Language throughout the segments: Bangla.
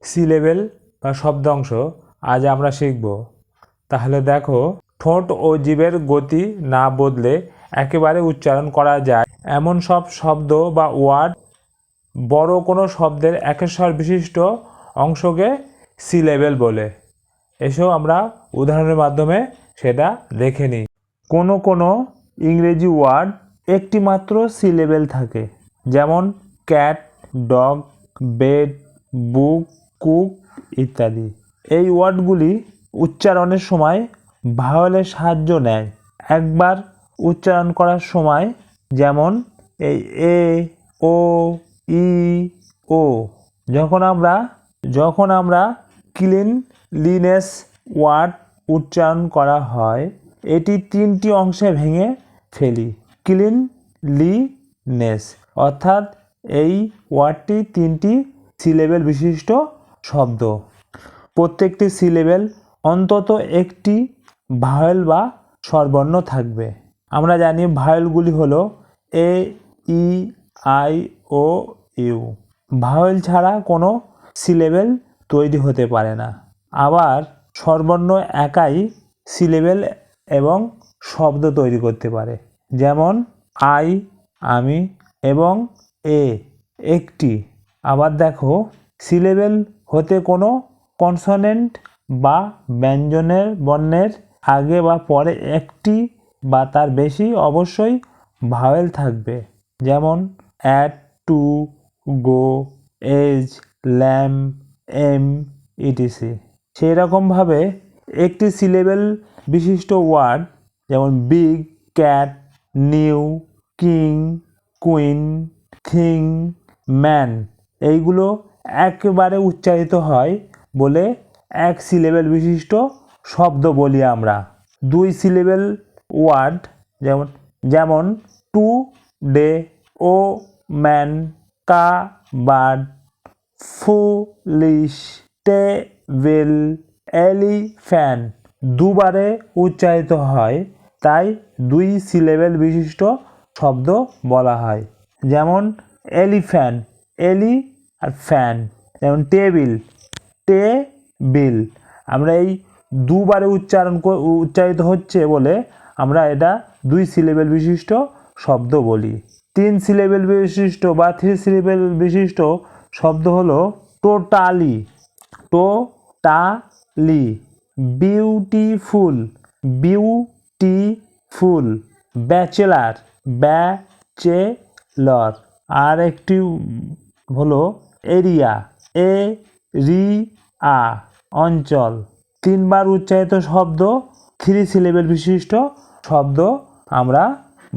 সি লেভেল বা শব্দাংশ আজ আমরা শিখব। তাহলে দেখো, ঠোঁট ও জিভের গতি না বদলে একেবারে উচ্চারণ করা যায় এমন সব শব্দ বা ওয়ার্ড, বড় কোনো শব্দের একেশ্বর বিশিষ্ট অংশকে সি লেভেল বলে। এসো আমরা উদাহরণের মাধ্যমে সেটা দেখে নিই। কোনো ইংরেজি ওয়ার্ড একটি মাত্র সি লেভেল থাকে, যেমন ক্যাট, ডগ, বেড, বুক, কুক ইত্যাদি। এই ওয়ার্ডগুলি উচ্চারণের সময় ভাওয়েলের সাহায্য নেয় একবার উচ্চারণ করার সময়, যেমন এই এ, ও, ই, ও। যখন আমরা ক্লিনলিনেস ওয়ার্ড উচ্চারণ করা হয়, এটি তিনটি অংশে ভেঙে ফেলি। ক্লিনলিনেস অর্থাৎ এই ওয়ার্ডটি তিনটি সি লেভেল বিশিষ্ট শব্দ। প্রত্যেকটি সি লেভেল অন্তত একটি ভাওয়েল বা স্বরবর্ণ থাকবে। আমরা জানি ভাওয়েলগুলি হলো এ, ই, আই, ও, ইউ। ভাওয়েল ছাড়া কোনো সি লেভেল তৈরি হতে পারে না। আবার স্বরবর্ণ একাই সি লেভেল এবং শব্দ তৈরি করতে পারে, যেমন আই আমি এবং এ একটি। আবার দেখো, সি লেভেল হতে কোনো কনসোনেন্ট বা ব্যঞ্জনের বর্ণের আগে বা পরে একটি বা তার বেশি অবশ্যই ভাওয়েল থাকবে, যেমন at, to, go, age, lamb, am etc. সেই রকমভাবে একটি সি লেভেল বিশিষ্ট ওয়ার্ড, যেমন big, cat, new, king, queen, thing, man, এইগুলো একেবারে উচ্চারিত হয় বলে এক সি লেভেল বিশিষ্ট শব্দ বলি আমরা। দুই সি লেভেল ওয়ার্ড, যেমন টু ডে, ও ম্যান, কা বার্ড, ফুলিশ, টেবিল, এলিফ্যান্ট দুবারে উচ্চারিত হয়, তাই দুই সি লেভেল বিশিষ্ট শব্দ বলা হয়। যেমন এলিফ্যান্ট, এলি আর ফ্যান। যেমন টেবিল, টেবিল। আমরা এই দুবারে উচ্চারিত হচ্ছে বলে আমরা এটা দুই সি লেভেল বিশিষ্ট শব্দ বলি। তিন সি লেভেল বিশিষ্ট বা থ্রি সি লেভেল বিশিষ্ট শব্দ হলো totally, totally, beautiful, beautiful, bachelor, bachelor. আর একটি হলো এরিয়া, এরিয়া, অঞ্চল। তিনবার উচ্চারিত শব্দ থ্রি সি লেভেল বিশিষ্ট শব্দ আমরা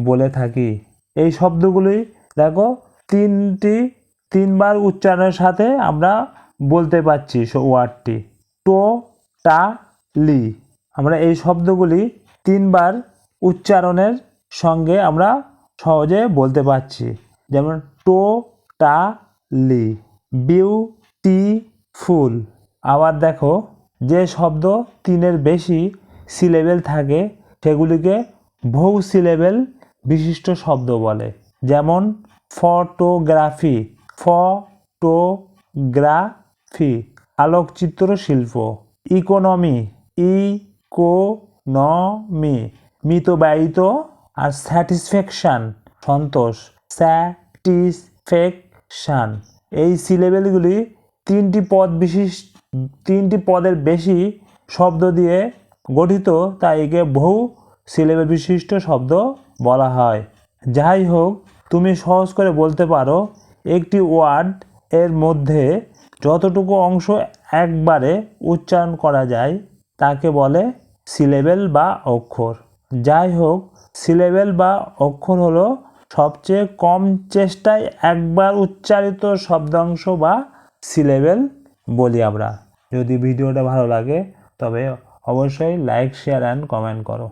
বলে থাকি। এই শব্দগুলি দেখো তিনবার উচ্চারণের সাথে আমরা বলতে পারছি ওয়ার্ডটি টোটালি। আমরা এই শব্দগুলি তিনবার উচ্চারণের সঙ্গে আমরা সহজে বলতে পারছি, যেমন টোটালি, বিউটিফুল। আবার দেখো, যে শব্দ তিনের বেশি সি লেভেল থাকে সেগুলিকে বহু সি লেভেল বিশিষ্ট শব্দ বলে, যেমন ফটোগ্রাফি, ফটোগ্রাফি, আলোকচিত্র শিল্প। ইকোনমি, ইকোনমি, মিতব্যয়িত। আর স্যাটিসফ্যাকশন, সন্তোষ, স্যাটিসফ্যাকশন। এই সি লেভেলগুলি তিনটি পদের বেশি শব্দ দিয়ে গঠিত, তাই একে বহু সি লেভেল বিশিষ্ট শব্দ বলা হয়। যাই হোক, তুমি সহজ করে বলতে পারো, একটি ওয়ার্ড এর মধ্যে যতটুকু অংশ একবারে উচ্চারণ করা যায় তাকে বলে সি লেভেল বা অক্ষর। যাই হোক, সি লেভেল বা অক্ষর হলো সবচেয়ে কম চেষ্টায় একবার উচ্চারিত শব্দাংশ বা সি লেভেল বলি আমরা। যদি ভিডিওটা ভালো লাগে তবে অবশ্যই লাইক, শেয়ার অ্যান্ড কমেন্ট করো।